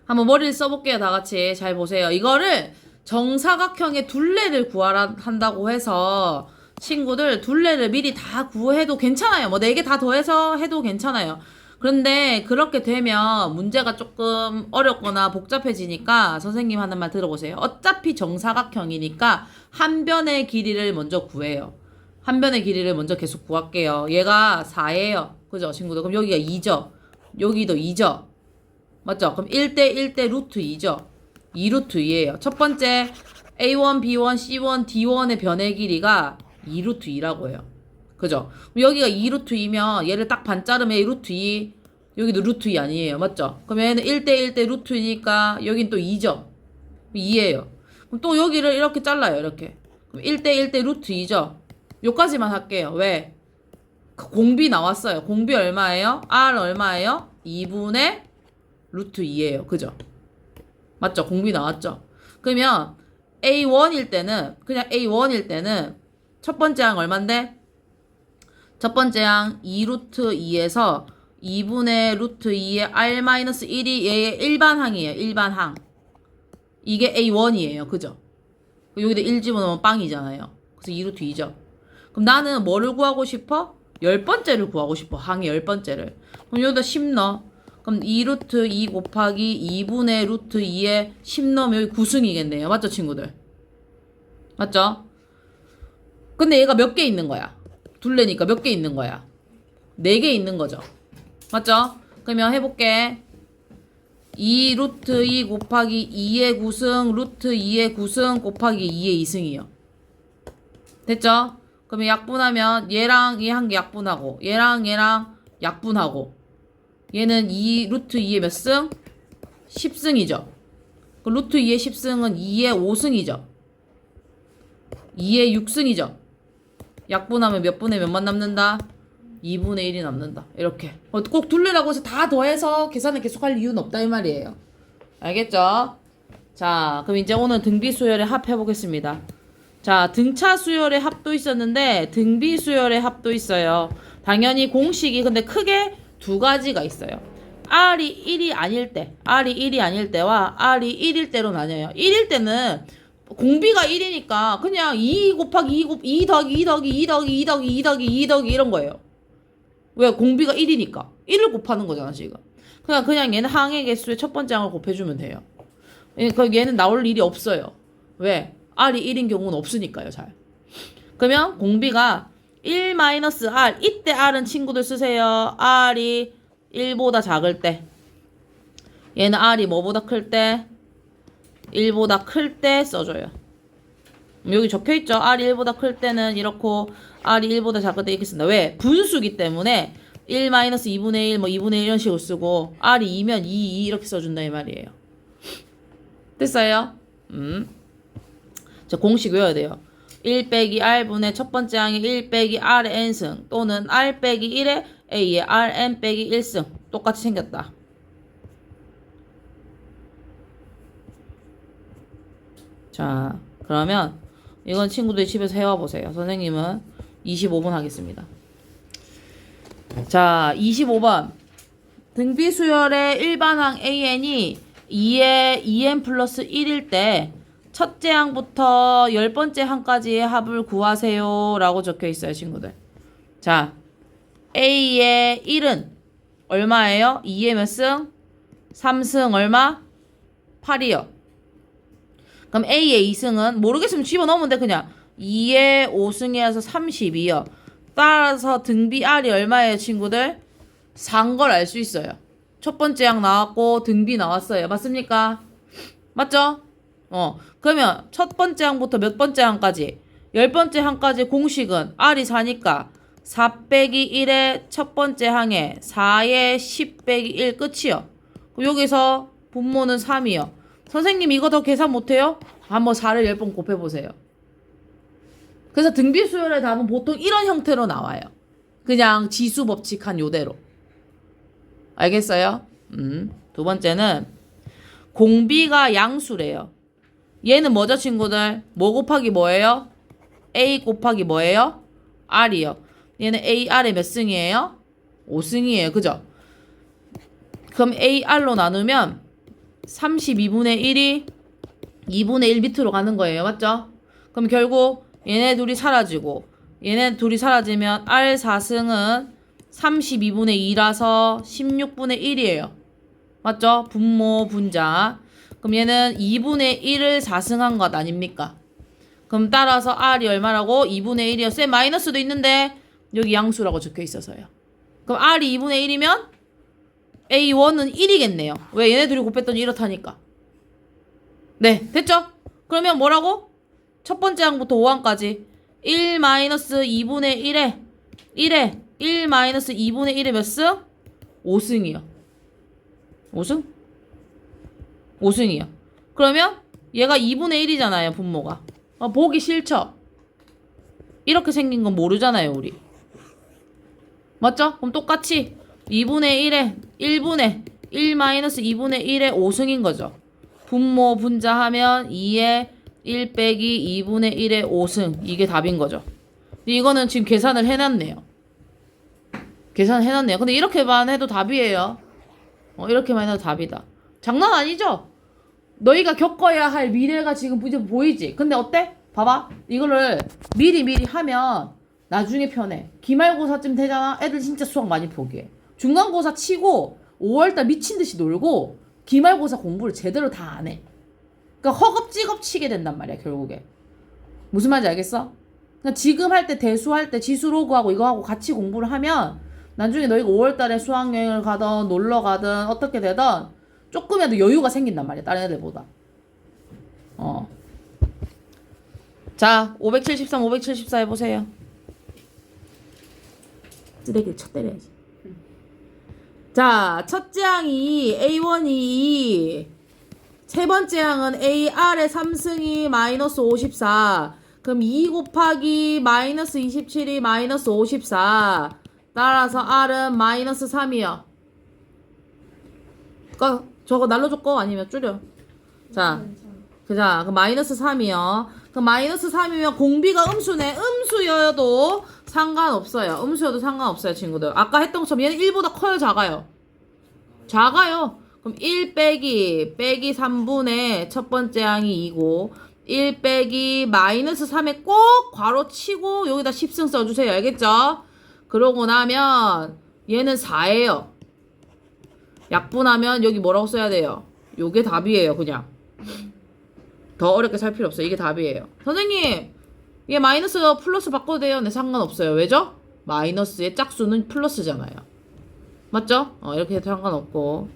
한번 머리를 써볼게요. 다 같이. 잘 보세요. 이거를 정사각형의 둘레를 구하라 한다고 해서 친구들 둘레를 미리 다 구해도 괜찮아요. 뭐 4개 다 더해서 해도 괜찮아요. 그런데 그렇게 되면 문제가 조금 어렵거나 복잡해지니까 선생님 하는 말 들어보세요. 어차피 정사각형이니까 한 변의 길이를 먼저 구해요. 한 변의 길이를 먼저 계속 구할게요. 얘가 4예요. 그죠, 친구들? 그럼 여기가 2죠. 여기도 2죠. 맞죠? 그럼 1대 1대 루트 2죠. 2 루트 2예요. 첫 번째 A1, B1, C1, D1의 변의 길이가 2 루트 2라고 해요. 그죠? 그럼 여기가 2 루트 2면 얘를 딱 반 자르면 루트 2, 여기도 루트 2 아니에요. 맞죠? 그럼 얘는 1대 1대 루트 2니까 여긴 또 2죠. 2예요. 그럼 또 여기를 이렇게 잘라요. 이렇게. 그럼 1대 1대 루트 2죠. 요까지만 할게요. 왜? 공비 나왔어요. 공비 얼마예요? R 얼마예요? 2분의 루트 2예요. 그죠? 맞죠? 공비 나왔죠? 그러면 A1일 때는 그냥 A1일 때는 첫 번째 항 얼만데? 첫 번째 항 2 루트 2에서 2분의 루트 2의 R-1이 얘의 일반항이에요. 일반항. 이게 A1이에요. 그죠? 여기다 1 집어넣으면 빵이잖아요. 그래서 2 루트 2죠. 그럼 나는 뭐를 구하고 싶어? 10번째를 구하고 싶어. 항의 10번째를. 그럼 여기다 10 넣어. 그럼 2 루트 2 곱하기 2분의 루트 2에 10 넣으면 여기 9승이겠네요. 맞죠, 친구들? 맞죠? 근데 얘가 몇 개 있는 거야? 둘레니까 몇 개 있는 거야? 4개 있는 거죠. 맞죠? 그러면 해볼게. 2 루트 2 곱하기 2의 9승 루트 2의 9승 곱하기 2의 2승이요. 됐죠? 그러면 약분하면 얘랑 얘 한 개 약분하고 얘랑 얘랑 약분하고 얘는 2 루트 2의 몇 승? 10승이죠. 그 루트 2의 10승은 2의 5승이죠. 2의 6승이죠. 약분하면 몇 분의 몇만 남는다? 2분의 1이 남는다. 이렇게. 꼭 둘레라고 해서 다 더해서 계산을 계속할 이유는 없다 이 말이에요. 알겠죠? 자, 그럼 이제 오늘 등비 수열의 합 해보겠습니다. 자, 등차 수열의 합도 있었는데 등비 수열의 합도 있어요. 당연히 공식이 근데 크게 두 가지가 있어요. R이 1이 아닐 때, R이 1이 아닐 때와 R이 1일 때로 나뉘어요. 1일 때는 공비가 1이니까 그냥 2 곱하기 2 더하기 2 더하기 2 더하기 2 더하기 2 더하기 2 더하기 이런 거예요. 왜? 공비가 1이니까. 1을 곱하는 거잖아, 지금. 그냥 얘는 항의 개수의 첫 번째 항을 곱해주면 돼요. 얘는 나올 일이 없어요. 왜? R이 1인 경우는 없으니까요, 잘. 그러면 공비가 1-R. 이때 R은 친구들 쓰세요. R이 1보다 작을 때. 얘는 R이 뭐보다 클 때? 1보다 클 때 써줘요. 여기 적혀있죠. R이 1보다 클 때는 이렇고 R이 1보다 작을 때 이렇게 쓴다. 왜? 분수기 때문에 1-2분의 1, 뭐 2분의 1 이런 식으로 쓰고 R이 2면 2 이렇게 써준다 이 말이에요. 됐어요? 자, 공식 외워야 돼요. 1 빼기 R분의 첫 번째 항이 1 빼기 R의 N승 또는 R 빼기 1의 A의 Rn 빼기 1승 똑같이 생겼다. 자, 그러면 이건 친구들이 집에서 해와보세요. 선생님은 25분 하겠습니다. 자, 25번. 등비수열의 일반항 AN이 2의 2n 플러스 1일 때 첫째 항부터 10번째 항까지의 합을 구하세요 라고 적혀 있어요, 친구들. 자, A의 1은 얼마예요? 2의 몇 승? 3승 얼마? 8이요. 그럼 A의 2승은 모르겠으면 집어넣으면 돼. 그냥 2의 5승이어서 32요. 따라서 등비 R이 얼마예요, 친구들? 4인 걸 알 수 있어요. 첫 번째 항 나왔고 등비 나왔어요. 맞습니까? 맞죠? 그러면 첫 번째 항부터 몇 번째 항까지? 10번째 항까지 공식은 R이 4니까 4 빼기 1의 첫 번째 항에 4의 10 빼기 1 끝이요. 그럼 여기서 분모는 3이요. 선생님 이거 더 계산 못해요? 한번 4를 10번 곱해보세요. 그래서 등비 수열의 답은 보통 이런 형태로 나와요. 그냥 지수 법칙한 요대로. 알겠어요? 두 번째는 공비가 양수래요. 얘는 뭐죠, 친구들? 뭐 곱하기 뭐예요? A 곱하기 뭐예요? R이요. 얘는 AR의 몇 승이에요? 5승이에요. 그죠? 그럼 AR로 나누면 32분의 1이 2분의 1 밑으로 가는 거예요. 맞죠? 그럼 결국 얘네 둘이 사라지고 얘네 둘이 사라지면 R4승은 32분의 2라서 16분의 1이에요. 맞죠? 분모 분자. 그럼 얘는 2분의 1을 4승한 것 아닙니까? 그럼 따라서 R이 얼마라고? 2분의 1이요. 쌤 마이너스도 있는데 여기 양수라고 적혀 있어서요. 그럼 R이 2분의 1이면 A1은 1이겠네요. 왜? 얘네 둘이 곱했더니 이렇다니까. 네, 됐죠? 그러면 뭐라고? 첫 번째 항부터 5항까지 1 마이너스 2분의 1에 1 마이너스 2분의 1에 몇 승? 5승이요. 5승? 5승이요. 그러면 얘가 2분의 1이잖아요, 분모가. 보기 싫죠? 이렇게 생긴 건 모르잖아요, 우리. 맞죠? 그럼 똑같이 2분의 1에 1분의 1 마이너스 2분의 1에 5승인 거죠. 분모 분자하면 2에 1 빼기 2분의 1에 5승. 이게 답인 거죠. 이거는 지금 계산을 해놨네요. 계산을 해놨네요. 근데 이렇게만 해도 답이에요. 이렇게만 해도 답이다. 장난 아니죠? 너희가 겪어야 할 미래가 지금 이제 보이지? 근데 어때? 봐봐. 이거를 미리 하면 나중에 편해. 기말고사쯤 되잖아. 애들 진짜 수학 많이 포기해. 중간고사 치고 5월달 미친 듯이 놀고 기말고사 공부를 제대로 다 안 해. 그러니까 허겁지겁 치게 된단 말이야, 결국에. 무슨 말인지 알겠어? 그러니까 지금 할 때 대수할 때 지수로그하고 이거하고 같이 공부를 하면 나중에 너희가 5월달에 수학여행을 가든 놀러 가든 어떻게 되든 조금이라도 여유가 생긴단 말이야, 다른 애들보다. 자, 573, 574 해보세요. 쓰레기를 쳐 때려야지. 자, 첫째 항이 A1이 2, 세 번째 항은 AR의 3승이 마이너스 54. 그럼 2 곱하기 마이너스 27이 마이너스 54. 따라서 R은 마이너스 3이요. 저거 날려줄 거 아니면 줄여. 자, 그 마이너스 3이요. 그 마이너스 3이면 공비가 음수네. 음수여도 상관없어요. 음수여도 상관없어요, 친구들. 아까 했던 것처럼 얘는 1보다 커요, 작아요? 작아요. 그럼 1 빼기 3분의 첫 번째 항이 2고 1 빼기 마이너스 3에 꼭 괄호 치고 여기다 10승 써주세요. 알겠죠? 그러고 나면 얘는 4예요. 약분하면 여기 뭐라고 써야 돼요? 요게 답이에요, 그냥. 더 어렵게 살 필요 없어요. 이게 답이에요. 선생님, 얘 마이너스 플러스 바꿔도 돼요? 네, 상관없어요. 왜죠? 마이너스의 짝수는 플러스잖아요. 맞죠? 이렇게 해도 상관없고.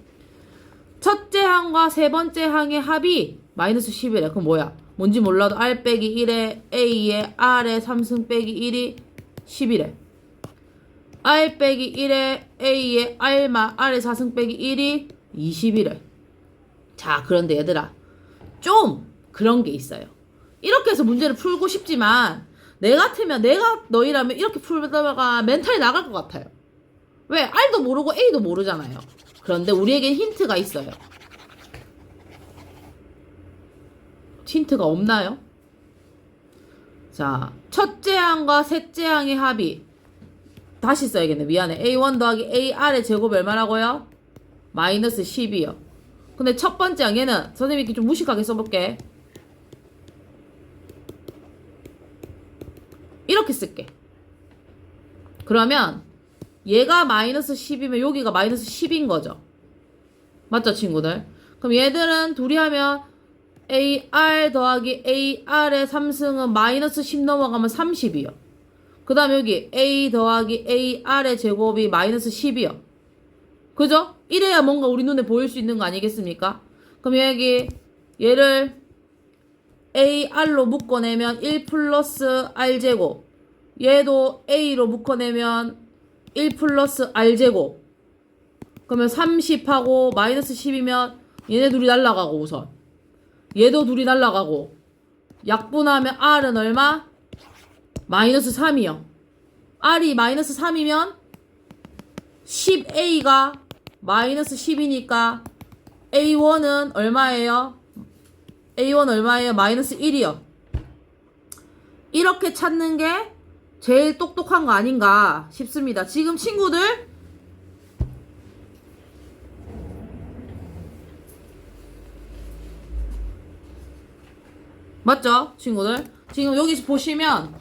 첫째 항과 세 번째 항의 합이 마이너스 10이래. 그럼 뭐야? 뭔지 몰라도 R 빼기 1에 A에 R에 3승 빼기 1이 10이래. R 빼기 1에 A에 R에 4승 빼기 1이 20이래. 자, 그런데 얘들아, 좀 그런 게 있어요. 이렇게 해서 문제를 풀고 싶지만 내 같으면, 내가 너희라면 이렇게 풀다가 멘탈이 나갈 것 같아요. 왜? R도 모르고 A도 모르잖아요. 그런데 우리에겐 힌트가 있어요. 힌트가 없나요? 자, 첫째 항과 셋째 항의 합이 다시 써야겠네. 미안해. A1 더하기 AR의 제곱이 얼마라고요? 마이너스 10이요. 근데 첫 번째 항 얘는 선생님이 이렇게 좀 무식하게 써볼게. 이렇게 쓸게. 그러면 얘가 마이너스 10이면 여기가 마이너스 10인 거죠. 맞죠, 친구들? 그럼 얘들은 둘이 하면 AR 더하기 AR의 3승은 마이너스 10 넘어가면 30이요. 그 다음에 여기 A 더하기 AR의 제곱이 마이너스 10이요. 그죠? 이래야 뭔가 우리 눈에 보일 수 있는 거 아니겠습니까? 그럼 여기 얘를 AR로 묶어내면 1 플러스 R제곱, 얘도 A로 묶어내면 1 플러스 R제곱. 그러면 30하고 마이너스 10이면 얘네 둘이 날라가고, 우선 얘도 둘이 날라가고, 약분하면 R은 얼마? 마이너스 3이요. R이 마이너스 3이면 10A가 마이너스 10이니까 A1은 얼마예요? A1 얼마예요? 마이너스 1이요. 이렇게 찾는 게 제일 똑똑한 거 아닌가 싶습니다. 지금 친구들 맞죠? 친구들? 지금 여기서 보시면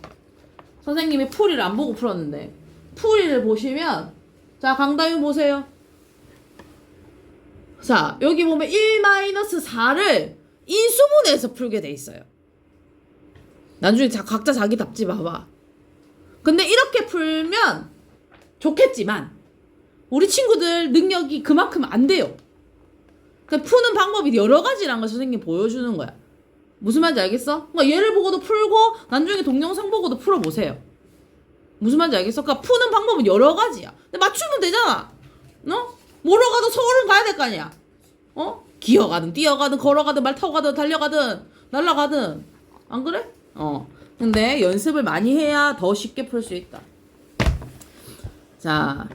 선생님이 풀이를 안 보고 풀었는데 풀이를 보시면 자 강다윤 보세요. 자 여기 보면 1-4를 인수분해해서 풀게 돼 있어요. 나중에 각자 자기 답지 봐봐. 근데 이렇게 풀면 좋겠지만 우리 친구들 능력이 그만큼 안 돼요. 그러니까 푸는 방법이 여러 가지라는 걸 선생님이 보여주는 거야. 무슨 말인지 알겠어? 그러니까 얘를 보고도 풀고 나중에 동영상 보고도 풀어보세요. 무슨 말인지 알겠어? 그러니까 푸는 방법은 여러 가지야. 근데 맞추면 되잖아. 뭐로 가도 서울은 가야 될 거 아니야. 기어가든 뛰어가든 걸어가든 말 타고 가든 달려가든 날아가든 안 그래? 근데 연습을 많이 해야 더 쉽게 풀 수 있다. 자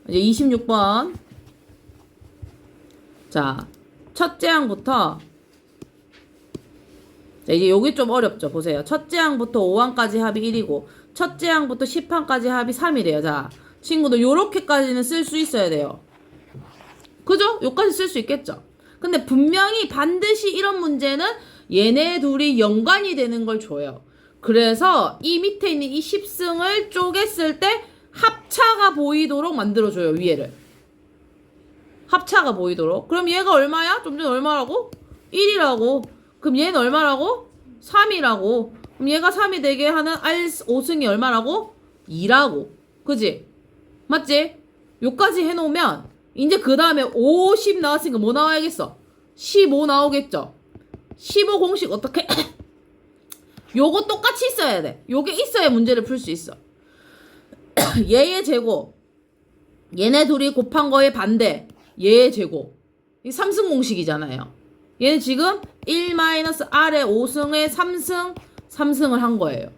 이제 26번. 자 첫째 항부터 자, 이제 여기 좀 어렵죠. 보세요. 첫째 항부터 5항까지 합이 1이고 첫째 항부터 10항까지 합이 3이래요. 자 친구들 요렇게까지는 쓸 수 있어야 돼요. 그죠? 요까지 쓸 수 있겠죠. 근데 분명히 반드시 이런 문제는 얘네 둘이 연관이 되는 걸 줘요. 그래서 이 밑에 있는 이 10승을 쪼갰을 때 합차가 보이도록 만들어줘요. 위에를 합차가 보이도록. 그럼 얘가 얼마야? 좀 전에 얼마라고? 1이라고. 그럼 얘는 얼마라고? 3이라고. 그럼 얘가 3이 되게 하는 R5승이 얼마라고? 2라고. 그지? 맞지? 요까지 해놓으면 이제 그 다음에 50 나왔으니까 뭐 나와야겠어? 15 나오겠죠? 15 공식 어떻게? 요거 똑같이 있어야 돼. 요게 있어야 문제를 풀 수 있어. 얘의 제곱. 얘네 둘이 곱한 거의 반대. 얘의 제곱. 이 3승 공식이잖아요. 얘는 지금 1-r의 5승에 3승을 한 거예요.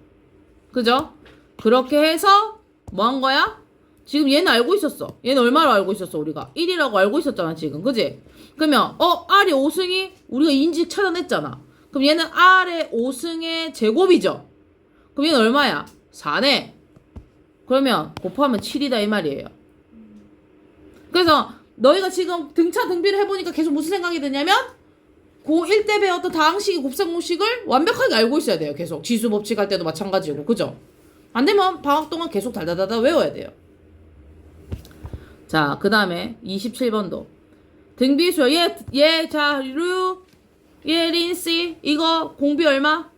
그죠? 그렇게 해서 뭐 한 거야? 지금 얘는 알고 있었어. 얘는 얼마로 알고 있었어, 우리가? 1이라고 알고 있었잖아, 지금. 그지? 그러면, R이 5승이 우리가 인식 찾아냈잖아. 그럼 얘는 R의 5승의 제곱이죠? 그럼 얘는 얼마야? 4네. 그러면 곱하면 7이다, 이 말이에요. 그래서 너희가 지금 등차 등비를 해보니까 계속 무슨 생각이 드냐면, 고1 때 배웠던 다항식의 곱셈공식을 완벽하게 알고 있어야 돼요, 계속. 지수법칙 할 때도 마찬가지고, 그죠? 안 되면 방학 동안 계속 달달달달 외워야 돼요. 자, 그 다음에 27번도. 등비수요. 자, 린씨. 이거 공비 얼마?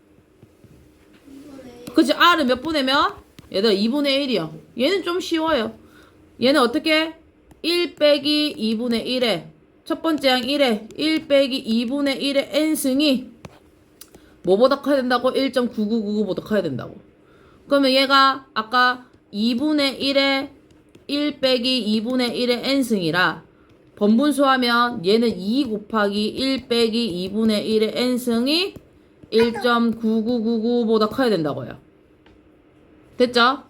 그치, R은 몇 분의 몇? 얘들아, 2분의 1이요. 얘는 좀 쉬워요. 얘는 어떻게? 1 빼기 2분의 1에, 첫 번째 항 1에, 1 빼기 2분의 1의 n승이 뭐보다 커야 된다고? 1.9999보다 커야 된다고. 그러면 얘가 아까 2분의 1에 1 빼기 2분의 1의 n승이라 번분수하면 얘는 2 곱하기 1 빼기 2분의 1의 n승이 1.9999보다 커야 된다고요. 됐죠?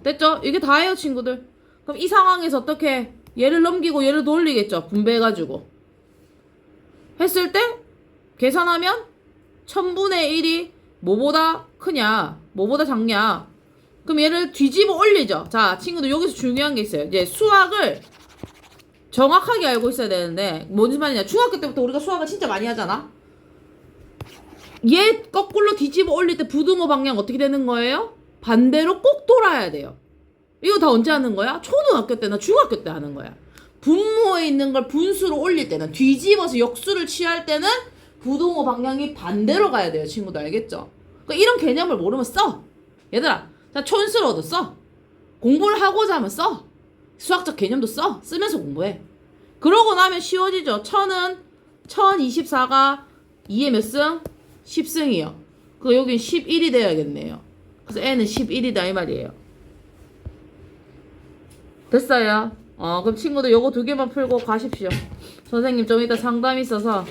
됐죠? 이게 다예요, 친구들. 그럼 이 상황에서 어떻게 얘를 넘기고 얘를 돌리겠죠? 분배해가지고. 했을 때 계산하면 1000분의 1이 뭐보다 크냐? 뭐보다 작냐? 그럼 얘를 뒤집어 올리죠. 자, 친구들 여기서 중요한 게 있어요. 이제 수학을 정확하게 알고 있어야 되는데 뭔 말이냐? 중학교 때부터 우리가 수학을 진짜 많이 하잖아. 얘 거꾸로 뒤집어 올릴 때 부등호 방향 어떻게 되는 거예요? 반대로 꼭 돌아야 돼요. 이거 다 언제 하는 거야? 초등학교 때나 중학교 때 하는 거야. 분모에 있는 걸 분수로 올릴 때는, 뒤집어서 역수를 취할 때는 부등호 방향이 반대로 가야 돼요, 친구들. 알겠죠? 그러니까 이런 개념을 모르면 써. 얘들아, 자, 촌스러워도 써. 공부를 하고자 하면 써. 수학적 개념도 써. 쓰면서 공부해. 그러고 나면 쉬워지죠. 1024가 2의 몇 승? 10승이요. 그 여긴 11이 돼야겠네요. 그래서 n은 11이다 이 말이에요. 됐어요. 그럼 친구들 요거 2개만 풀고 가십시오. 선생님 좀 이따 상담 있어서